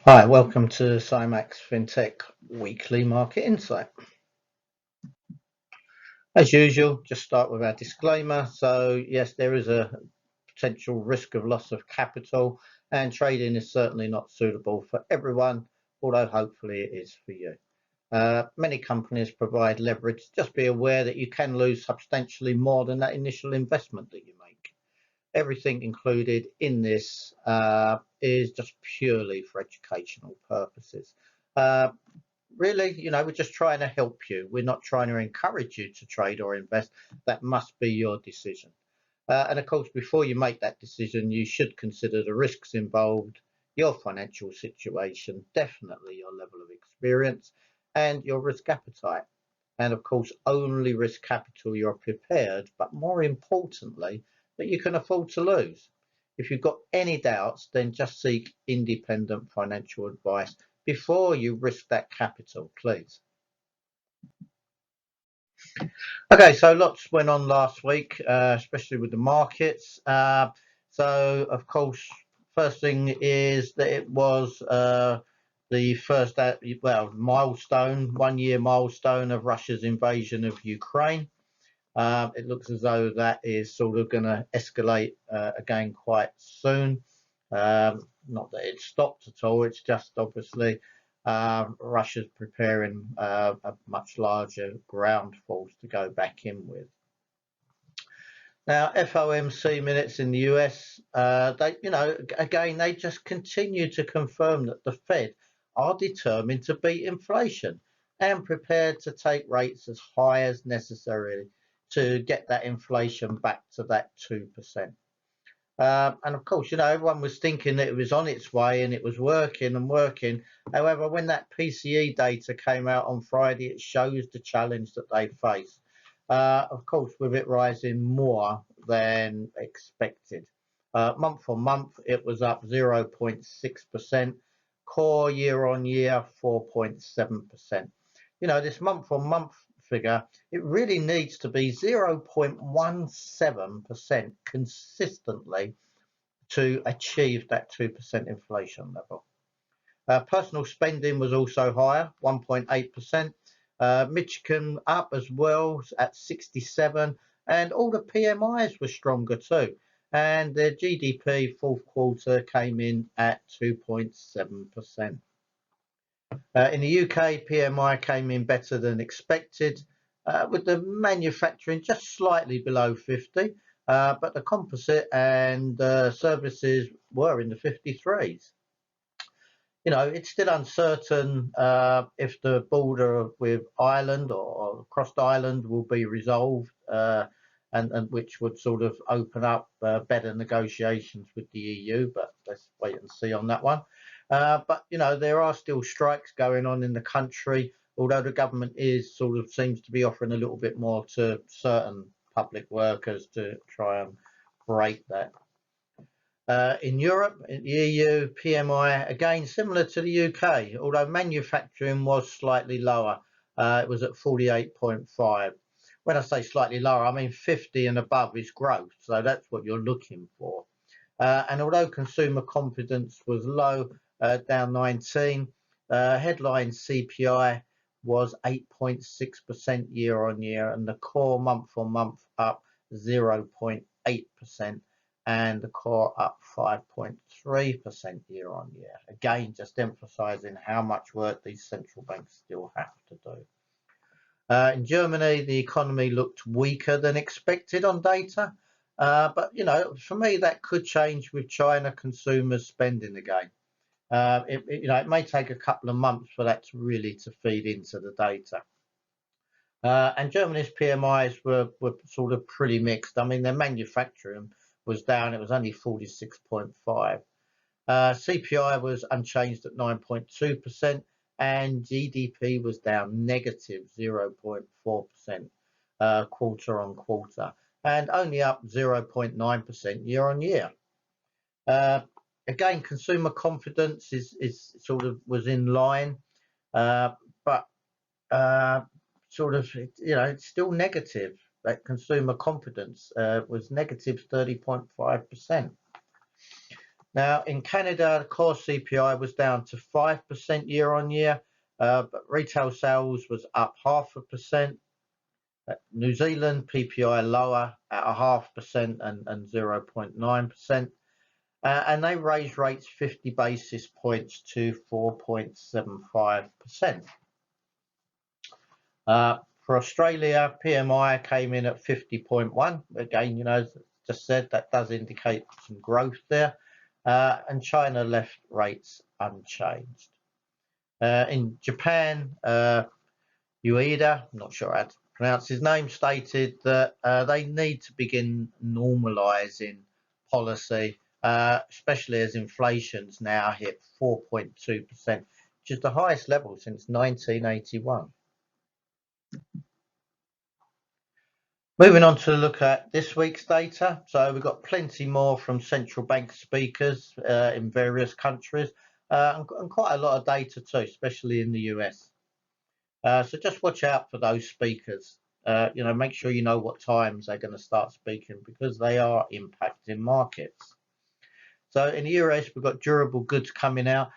Hi, welcome to Symax Fintech Weekly Market Insight. As usual, just start with our disclaimer. So, yes, there is a potential risk of loss of capital, and trading is certainly not suitable for everyone, although hopefully it is for you. Many companies provide leverage. Just be aware that you can lose substantially more than that initial investment that you make. Everything included in this is just purely for educational purposes. Uh, Really, we're just trying to help you. We're not trying to encourage you to trade or invest. That must be your decision. And of course, before you make that decision, you should consider the risks involved, your financial situation, definitely your level of experience, and your risk appetite. And of course, only risk capital you're prepared, but more importantly, that you can afford to lose. If you've got any doubts, then just seek independent financial advice before you risk that capital, please. Okay, so lots went on last week, especially with the markets. So, of course, first thing is that it was the first, milestone, 1 year milestone of Russia's invasion of Ukraine. It looks as though that is sort of going to escalate again quite soon. Not that it's stopped at all, it's just obviously Russia's preparing a much larger ground force to go back in with. Now, FOMC minutes in the US, again, they just continue to confirm that the Fed are determined to beat inflation and prepared to take rates as high as necessary to get that inflation back to that 2%. And of course, everyone was thinking that it was on its way and it was working and working. However, when that PCE data came out on Friday, it shows the challenge that they face. Of course, with it rising more than expected. Month on month, it was up 0.6%. Core year on year, 4.7%. This month on month figure, it really needs to be 0.17% consistently to achieve that 2% inflation level. Personal spending was also higher, 1.8%. Michigan up as well at 67, and all the PMIs were stronger too. And the GDP fourth quarter came in at 2.7%. In the UK, PMI came in better than expected, with the manufacturing just slightly below 50, but the composite and services were in the 53s. It's still uncertain if the border with Ireland or across Ireland will be resolved, and which would sort of open up better negotiations with the EU, but let's wait and see on that one. But there are still strikes going on in the country, although the government seems to be offering a little bit more to certain public workers to try and break that. In Europe, in the EU, PMI again similar to the UK, although manufacturing was slightly lower. It was at 48.5. When I say slightly lower, I mean 50 and above is growth, so that's what you're looking for. And although consumer confidence was low, down 19, headline CPI was 8.6% year on year, and the core month on month up 0.8%, and the core up 5.3% year on year. Again, just emphasizing how much work these central banks still have to do. In Germany, the economy looked weaker than expected on data. But, for me, that could change with China consumers spending again. It may take a couple of months for that to feed into the data. And Germany's PMIs were sort of pretty mixed. I mean, their manufacturing was down. It was only 46.5. CPI was unchanged at 9.2%, and GDP was down negative 0.4% quarter on quarter, and only up 0.9% year on year. Again, consumer confidence was in line, but it's still negative. That consumer confidence was negative 30.5%. Now, in Canada, the core CPI was down to 5% year on year, but retail sales was up 0.5%. New Zealand PPI lower at 0.5% and 0.9%. And they raised rates 50 basis points to 4.75%. For Australia, PMI came in at 50.1. Again, as just said, that does indicate some growth there. And China left rates unchanged. In Japan, Ueda, I'm not sure how to pronounce his name, stated that they need to begin normalising policy, especially as inflation's now hit 4.2%, which is the highest level since 1981. Moving on to look at this week's data. So we've got plenty more from central bank speakers in various countries, and quite a lot of data too, especially in the US. So just watch out for those speakers. Make sure you know what times they're going to start speaking, because they are impacting markets. So in the US, we've got durable goods coming out.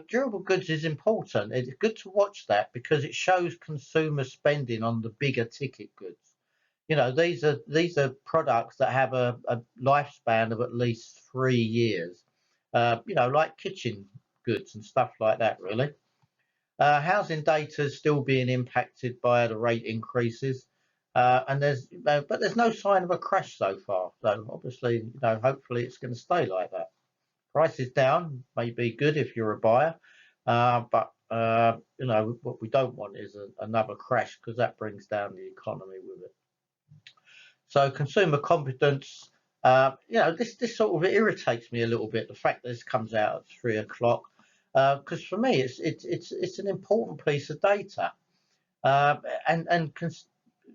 Durable goods is important. It's good to watch that because it shows consumer spending on the bigger ticket goods. These are products that have a lifespan of at least 3 years. Like kitchen goods and stuff like that, really. Housing data is still being impacted by the rate increases, but there's no sign of a crash so far. So obviously, hopefully it's going to stay like that. Prices down may be good if you're a buyer, but what we don't want is another crash, because that brings down the economy with it. So consumer confidence, this sort of irritates me a little bit, the fact that this comes out at 3 o'clock, because for me it's an important piece of data, and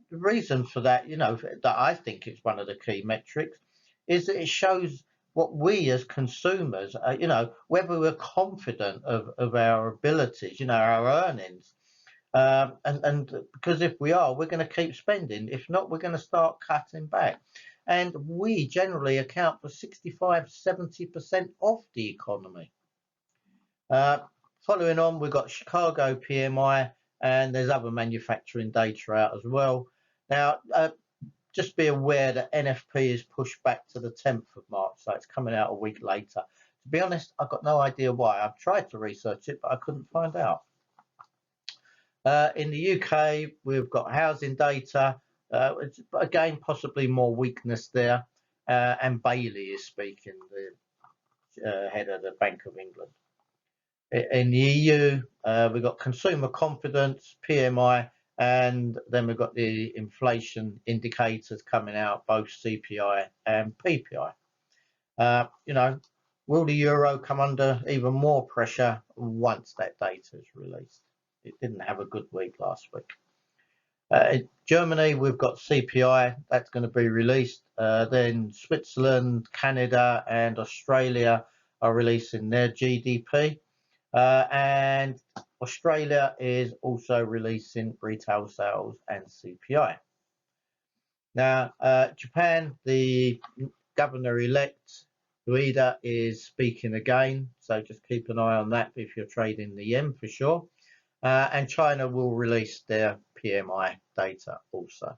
the reason for that, that I think it's one of the key metrics, is that it shows what we as consumers, whether we're confident of our abilities, our earnings. And because if we are, we're going to keep spending. If not, we're going to start cutting back. And we generally account for 65–70% of the economy. Following on, we've got Chicago PMI, and there's other manufacturing data out as well. Now, just be aware that NFP is pushed back to the 10th of March, so it's coming out a week later. To be honest, I've got no idea why. I've tried to research it, but I couldn't find out. In the UK, we've got housing data. Again, possibly more weakness there. And Bailey is speaking, the head of the Bank of England. In the EU, we've got consumer confidence, PMI, and then we've got the inflation indicators coming out, both CPI and PPI. Will the euro come under even more pressure once that data is released? It didn't have a good week last week. In Germany, we've got CPI, that's going to be released. Then Switzerland, Canada, and Australia are releasing their GDP. And Australia is also releasing retail sales and CPI. Now, Japan, the governor-elect, Ueda, is speaking again. So just keep an eye on that if you're trading the yen for sure. And China will release their PMI data also.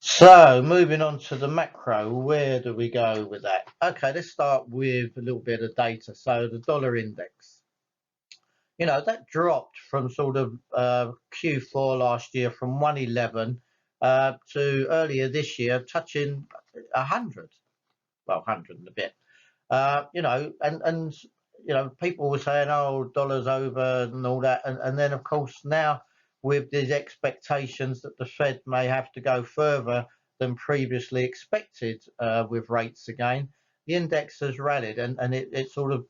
So moving on to the macro, where do we go with that? Okay, let's start with a little bit of data. So the dollar index, that dropped from sort of Q4 last year from 111 to earlier this year touching 100, well, 100 and a bit. People were saying, oh, dollar's over and all that. And then, of course, now with these expectations that the Fed may have to go further than previously expected with rates again, the index has rallied and it sort of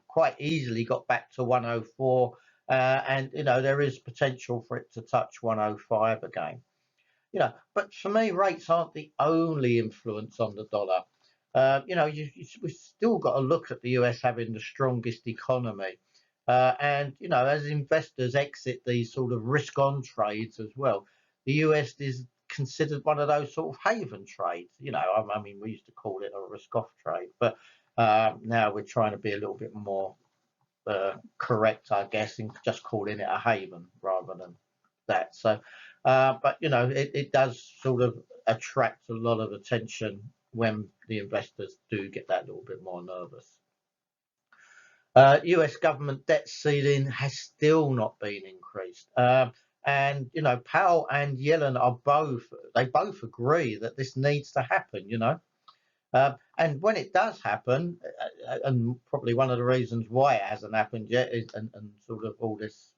quite easily got back to 104. And there is potential for it to touch 105 again. But for me, rates aren't the only influence on the dollar. We've still got to look at the US having the strongest economy. And as investors exit these sort of risk-on trades as well, the US is considered one of those sort of haven trades. I mean, we used to call it a risk-off trade, but now we're trying to be a little bit more correct, I guess, in just calling it a haven rather than that. So, but it does sort of attract a lot of attention when the investors do get that little bit more nervous. US government debt ceiling has still not been increased. And Powell and Yellen are both agree that this needs to happen. And when it does happen, and probably one of the reasons why it hasn't happened yet is, and sort of all this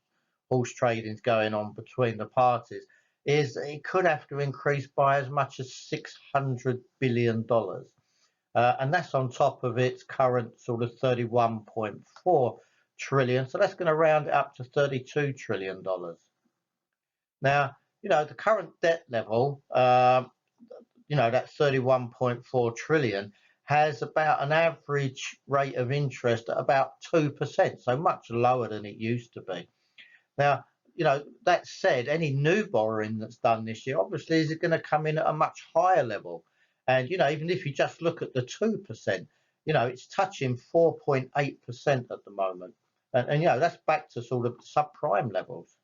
horse trading is going on between the parties, is it could have to increase by as much as $600 billion. And that's on top of its current sort of 31.4 trillion. So that's going to round it up to $32 trillion. Now, the current debt level, that 31.4 trillion has about an average rate of interest at about 2%, so much lower than it used to be. Now, that said, any new borrowing that's done this year, obviously, is going to come in at a much higher level. And, even if you just look at the 2%, it's touching 4.8% at the moment. And that's back to sort of subprime levels.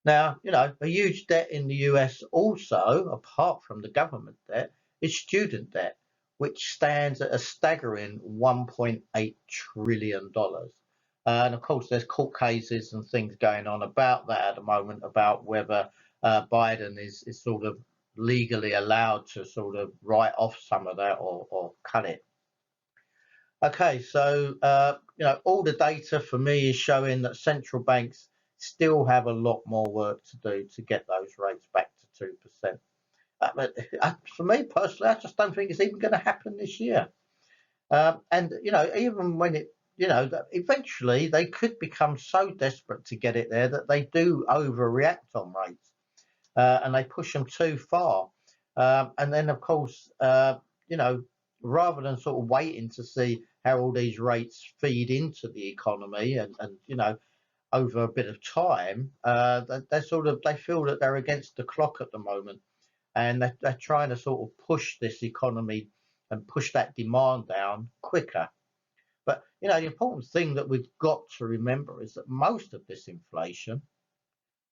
Now, a huge debt in the US also, apart from the government debt, is student debt, which stands at a staggering $1.8 trillion. And of course, there's court cases and things going on about that at the moment, about whether Biden is sort of legally allowed to sort of write off some of that or cut it. Okay, so all the data for me is showing that central banks still have a lot more work to do to get those rates back to 2%. But for me personally, I just don't think it's even going to happen this year. And even when it, eventually they could become so desperate to get it there that they do overreact on rates, and they push them too far. And then, of course, rather than sort of waiting to see how all these rates feed into the economy and over a bit of time, they feel that they're against the clock at the moment, and they're trying to sort of push this economy and push that demand down quicker. But the important thing that we've got to remember is that most of this inflation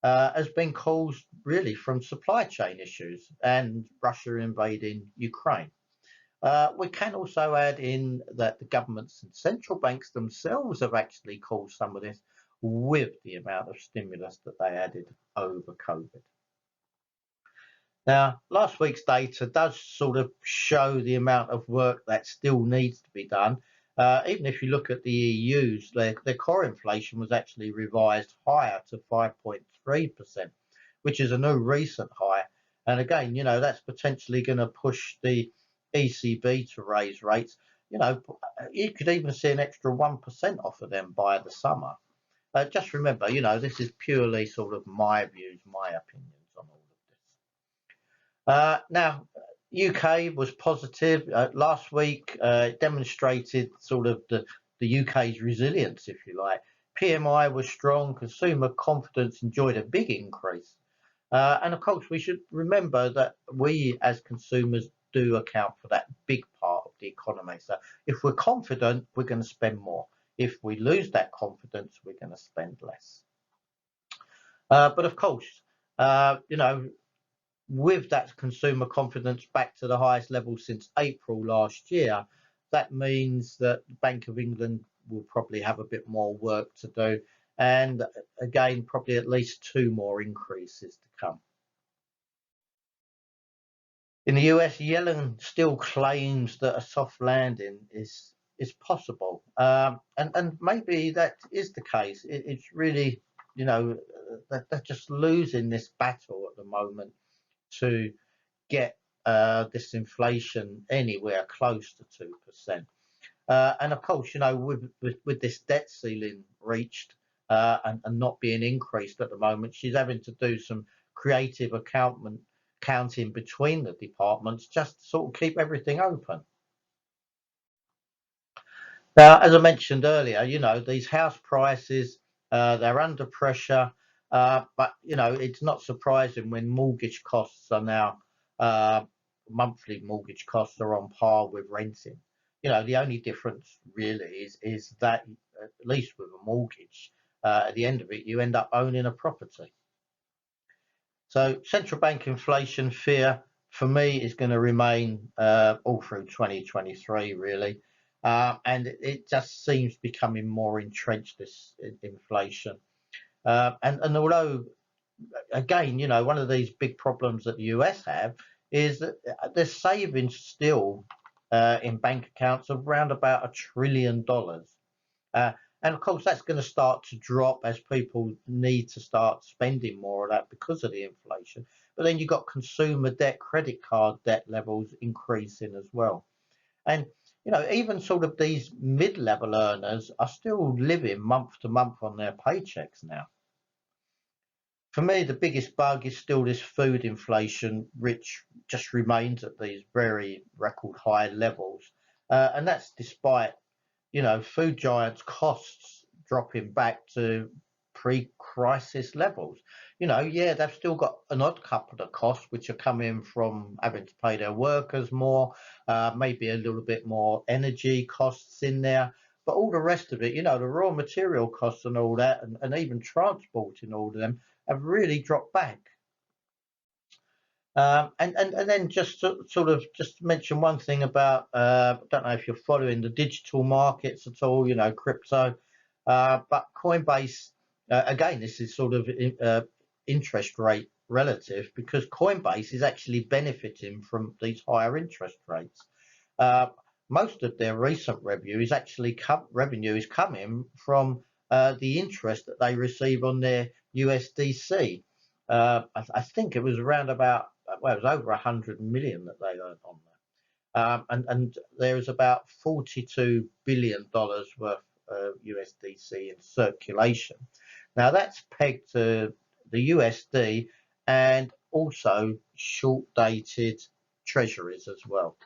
has been caused really from supply chain issues and Russia invading Ukraine. We can also add in that the governments and central banks themselves have actually caused some of this with the amount of stimulus that they added over COVID. Now, last week's data does sort of show the amount of work that still needs to be done. Even if you look at the EU's, their core inflation was actually revised higher to 5.3%, which is a new recent high. And again, that's potentially going to push the ECB to raise rates. You could even see an extra 1% off of them by the summer. Just remember, this is purely sort of my views, my opinions on all of this. Now, UK was positive last week. It demonstrated sort of the UK's resilience, if you like. PMI was strong. Consumer confidence enjoyed a big increase. And of course, we should remember that we as consumers do account for that big part of the economy. So if we're confident, we're going to spend more. If we lose that confidence, we're going to spend less. But of course, with that consumer confidence back to the highest level since April last year, that means that the Bank of England will probably have a bit more work to do. And again, probably at least 2 more increases to come. In the US, Yellen still claims that a soft landing is possible, and maybe that is the case. It's really, they're just losing this battle at the moment to get this inflation anywhere close to 2%. And of course, with this debt ceiling reached and not being increased at the moment, she's having to do some creative counting between the departments just to sort of keep everything open. Now, as I mentioned earlier, these house prices, they're under pressure. But you know, it's not surprising when mortgage costs are now monthly mortgage costs are on par with renting. You know, the only difference really is that at least with a mortgage, at the end of it, you end up owning a property. So central bank inflation fear for me is going to remain all through 2023, really. And it just seems becoming more entrenched, this inflation. And although, again, you know, one of these big problems that the US have is that they're saving still in bank accounts of around about $1 trillion. Uh, and of course, that's going to start to drop as people need to start spending more of that because of the inflation. But then you've got consumer debt, credit card debt levels increasing as well. And, you know, even sort of these mid-level earners are still living month to month on their paychecks now. For me, the biggest bug is still this food inflation, which just remains at these very record high levels. And that's despite, you know, food giants' costs dropping back to pre-crisis levels. You know, yeah, they've still got an odd couple of costs which are coming from having to pay their workers more, maybe a little bit more energy costs in there. But all the rest of it, you know, the raw material costs and all that, and even transporting all of them have really dropped back. And then just sort of just mention one thing about I don't know if you're following the digital markets at all, you know, crypto, but Coinbase again, this is sort of interest rate relative because Coinbase is actually benefiting from these higher interest rates. Uh, Most of their recent revenue is actually coming from the interest that they receive on their USDC. I think it was around about, well, it was over 100 million that they earned on that. And there is about $42 billion worth of USDC in circulation. Now that's pegged to the USD and also short dated treasuries as well.